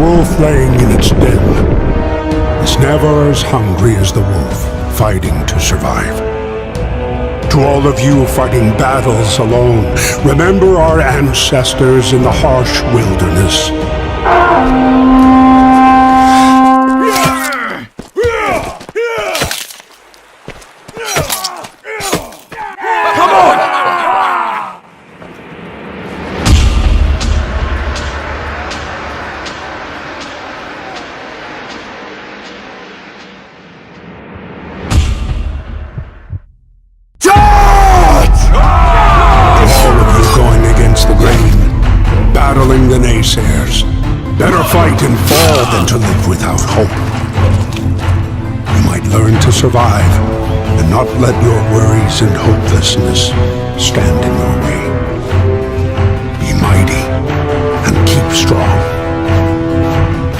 wolf laying in its den is never as hungry as the wolf fighting to survive. To all of you fighting battles alone, remember our ancestors in the harsh wilderness. Battling the naysayers. Better fight and fall than to live without hope. You might learn to survive and not let your worries and hopelessness stand in your way. Be mighty and keep strong.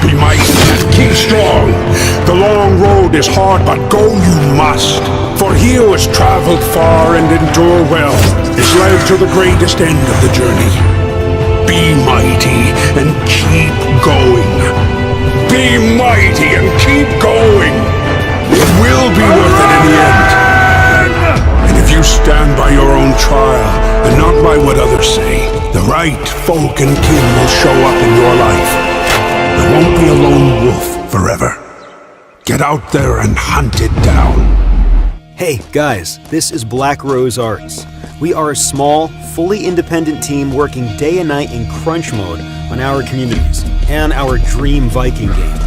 Be mighty and keep strong. The long road is hard, but go you must. For he who has traveled far and endure well is led to the greatest end of the journey. Be mighty and keep going. Be mighty and keep going. It will be worth it in the end. And if you stand by your own trial and not by what others say, the right folk and kin will show up in your life. There won't be a lone wolf forever. Get out there and hunt it down. Hey guys, this is Black Rose Arts. We are a small, fully independent team working day and night in crunch mode on our communities and our dream Viking game.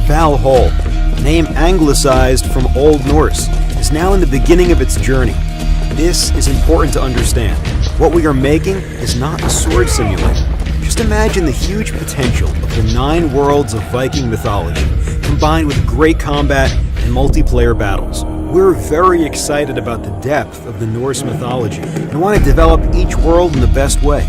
Valhall, name anglicized from Old Norse, is now in the beginning of its journey. This is important to understand. What we are making is not a sword simulator. Just imagine the huge potential of the 9 worlds of Viking mythology, combined with great combat and multiplayer battles. We're very excited about the depth of the Norse mythology and want to develop each world in the best way.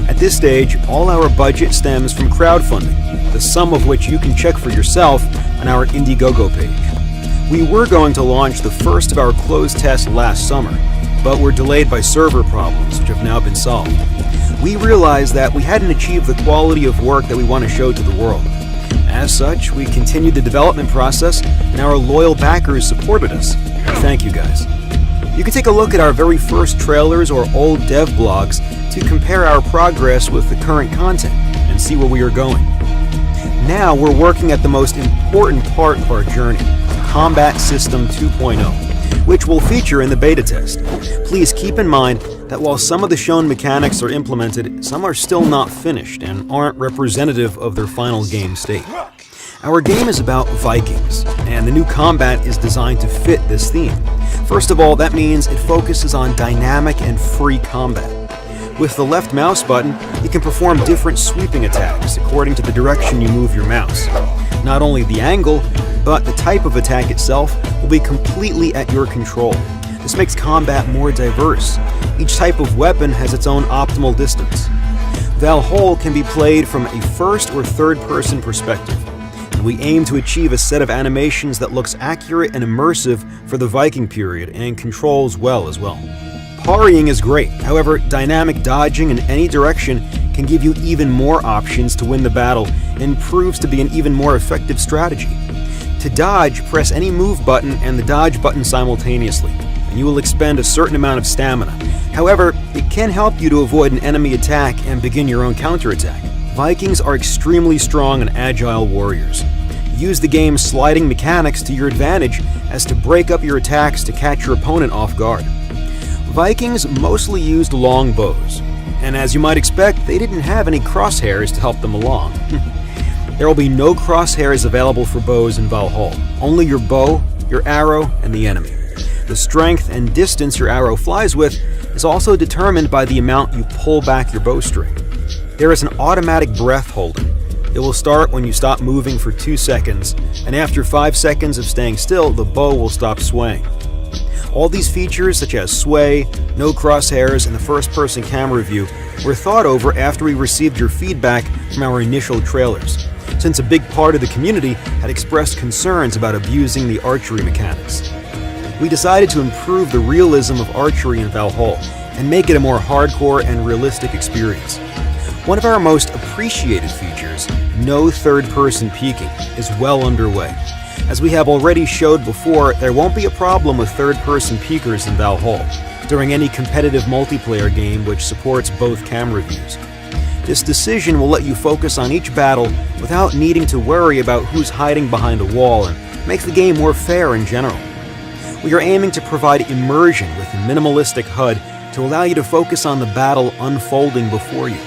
At this stage, all our budget stems from crowdfunding, the sum of which you can check for yourself on our Indiegogo page. We were going to launch the first of our closed tests last summer, but were delayed by server problems, which have now been solved. We realized that we hadn't achieved the quality of work that we want to show to the world. As such, we continued the development process, and our loyal backers supported us. Thank you guys. You can take a look at our very first trailers or old dev blogs to compare our progress with the current content and see where we are going. Now we're working at the most important part of our journey, Combat System 2.0, which will feature in the beta test. Please keep in mind that while some of the shown mechanics are implemented, some are still not finished and aren't representative of their final game state. Our game is about Vikings, and the new combat is designed to fit this theme. First of all, that means it focuses on dynamic and free combat. With the left mouse button, you can perform different sweeping attacks according to the direction you move your mouse. Not only the angle, but the type of attack itself will be completely at your control. This makes combat more diverse. Each type of weapon has its own optimal distance. Valhall can be played from a first or third person perspective, and we aim to achieve a set of animations that looks accurate and immersive for the Viking period and controls well as well. Parrying is great, however, dynamic dodging in any direction can give you even more options to win the battle and proves to be an even more effective strategy. To dodge, press any move button and the dodge button simultaneously, and you will expend a certain amount of stamina. However, it can help you to avoid an enemy attack and begin your own counterattack. Vikings are extremely strong and agile warriors. Use the game's sliding mechanics to your advantage as to break up your attacks to catch your opponent off guard. Vikings mostly used long bows, and as you might expect, they didn't have any crosshairs to help them along. There will be no crosshairs available for bows in Valhall, only your bow, your arrow, and the enemy. The strength and distance your arrow flies with is also determined by the amount you pull back your bowstring. There is an automatic breath holding. It will start when you stop moving for 2 seconds, and after 5 seconds of staying still, the bow will stop swaying. All these features, such as sway, no crosshairs, and the first-person camera view, were thought over after we received your feedback from our initial trailers, since a big part of the community had expressed concerns about abusing the archery mechanics. We decided to improve the realism of archery in Valhall and make it a more hardcore and realistic experience. One of our most appreciated features, no third-person peeking, is well underway. As we have already showed before, there won't be a problem with third-person peekers in Valhall during any competitive multiplayer game which supports both camera views. This decision will let you focus on each battle without needing to worry about who's hiding behind a wall and make the game more fair in general. We are aiming to provide immersion with a minimalistic HUD to allow you to focus on the battle unfolding before you.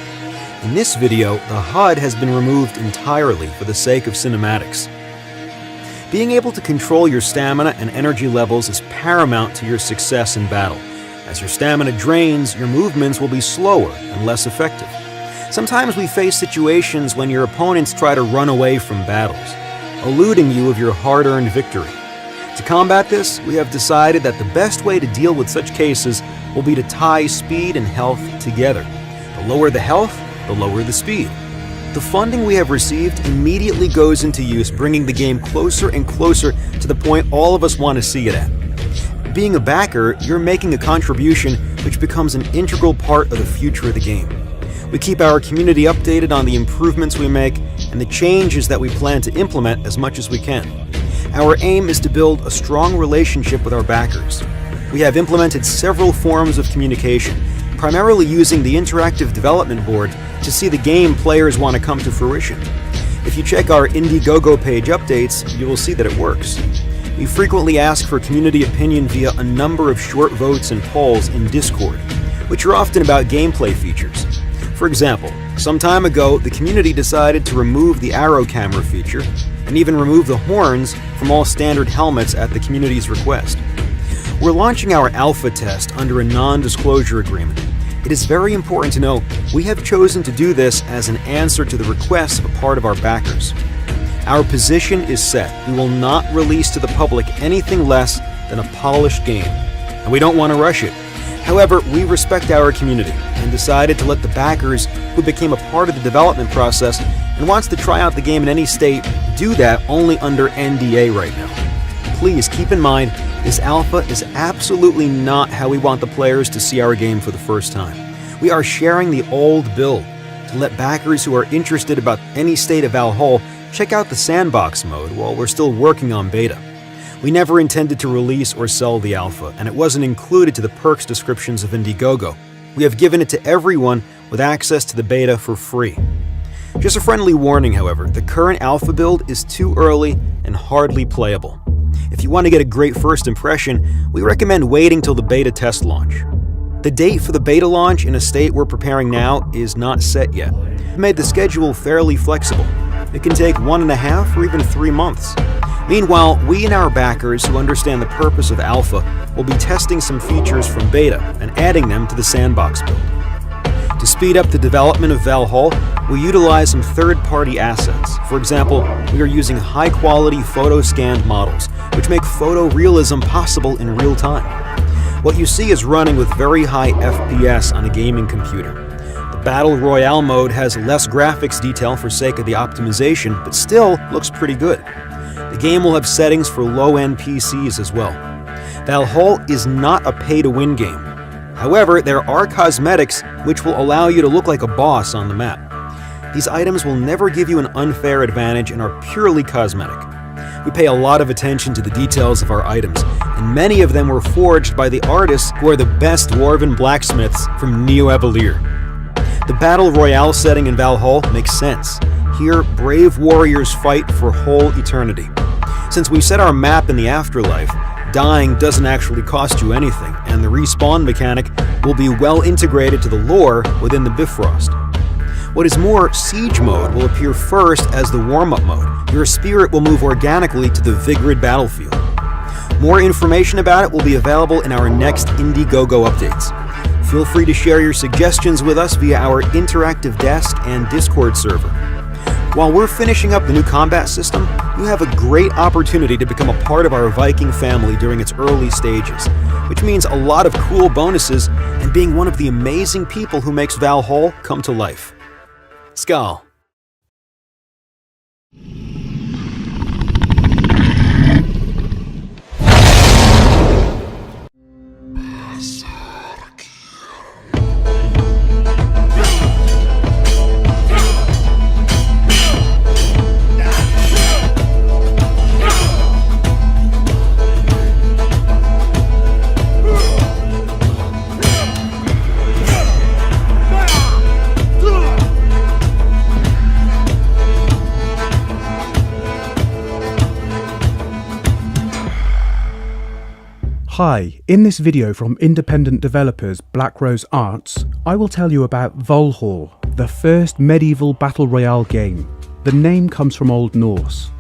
In this video, the HUD has been removed entirely for the sake of cinematics. Being able to control your stamina and energy levels is paramount to your success in battle. As your stamina drains, your movements will be slower and less effective. Sometimes we face situations when your opponents try to run away from battles, eluding you of your hard-earned victory. To combat this, we have decided that the best way to deal with such cases will be to tie speed and health together. The lower the health, the lower the speed. The funding we have received immediately goes into use, bringing the game closer and closer to the point all of us want to see it at. Being a backer, you're making a contribution which becomes an integral part of the future of the game. We keep our community updated on the improvements we make and the changes that we plan to implement as much as we can. Our aim is to build a strong relationship with our backers. We have implemented several forms of communication, primarily using the interactive development board to see the game players want to come to fruition. If you check our Indiegogo page updates, you will see that it works. We frequently ask for community opinion via a number of short votes and polls in Discord, which are often about gameplay features. For example, some time ago, the community decided to remove the arrow camera feature and even remove the horns from all standard helmets at the community's request. We're launching our alpha test under a non-disclosure agreement. It is very important to know we have chosen to do this as an answer to the requests of a part of our backers. Our position is set. We will not release to the public anything less than a polished game, and we don't want to rush it. However, we respect our community and decided to let the backers who became a part of the development process and wants to try out the game in any state do that only under NDA right now. Please keep in mind, this alpha is absolutely not how we want the players to see our game for the first time. We are sharing the old build to let backers who are interested about any state of Valhall check out the sandbox mode while we're still working on beta. We never intended to release or sell the alpha, and it wasn't included to the perks descriptions of Indiegogo. We have given it to everyone with access to the beta for free. Just a friendly warning, however, the current alpha build is too early and hardly playable. If you want to get a great first impression, we recommend waiting till the beta test launch. The date for the beta launch in a state we're preparing now is not set yet. We've made the schedule fairly flexible. It can take 1.5 or even 3 months. Meanwhile, we and our backers who understand the purpose of alpha will be testing some features from beta and adding them to the sandbox build. To speed up the development of Valhall, we utilize some third-party assets. For example, we are using high-quality photo-scanned models, which make photorealism possible in real time. What you see is running with very high FPS on a gaming computer. The Battle Royale mode has less graphics detail for sake of the optimization, but still looks pretty good. The game will have settings for low-end PCs as well. Valhall is not a pay-to-win game. However, there are cosmetics which will allow you to look like a boss on the map. These items will never give you an unfair advantage and are purely cosmetic. We pay a lot of attention to the details of our items, and many of them were forged by the artists who are the best dwarven blacksmiths from Neo Evelier. The Battle Royale setting in Valhall makes sense. Here, brave warriors fight for whole eternity. Since we set our map in the afterlife, dying doesn't actually cost you anything, and the respawn mechanic will be well integrated to the lore within the Bifrost. What is more, Siege mode will appear first as the warm-up mode. Your spirit will move organically to the Vigrid battlefield. More information about it will be available in our next Indiegogo updates. Feel free to share your suggestions with us via our interactive desk and Discord server. While we're finishing up the new combat system, you have a great opportunity to become a part of our Viking family during its early stages, which means a lot of cool bonuses and being one of the amazing people who makes Valhall come to life. Skål. Hi, in this video from independent developers Black Rose Arts, I will tell you about Valhall, the first medieval battle royale game. The name comes from Old Norse.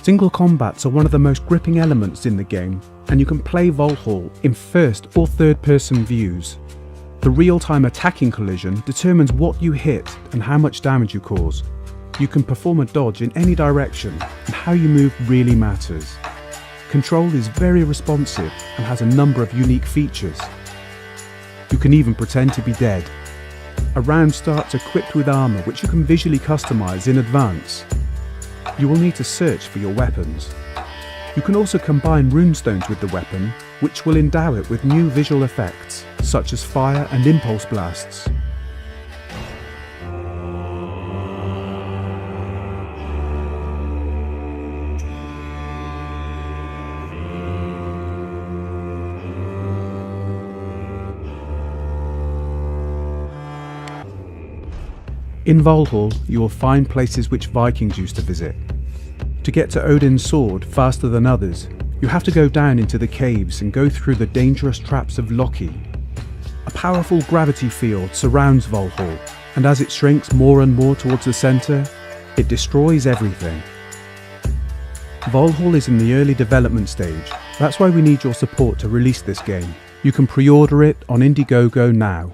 Single combats are one of the most gripping elements in the game, and you can play Valhall in first or third person views. The real-time attacking collision determines what you hit and how much damage you cause. You can perform a dodge in any direction, and how you move really matters. Control is very responsive and has a number of unique features. You can even pretend to be dead. A round starts equipped with armour which you can visually customise in advance. You will need to search for your weapons. You can also combine runestones with the weapon, which will endow it with new visual effects, such as fire and impulse blasts. In Valhall, you will find places which Vikings used to visit. To get to Odin's sword faster than others, you have to go down into the caves and go through the dangerous traps of Loki. A powerful gravity field surrounds Valhall, and as it shrinks more and more towards the centre, it destroys everything. Valhall is in the early development stage. That's why we need your support to release this game. You can pre-order it on Indiegogo now.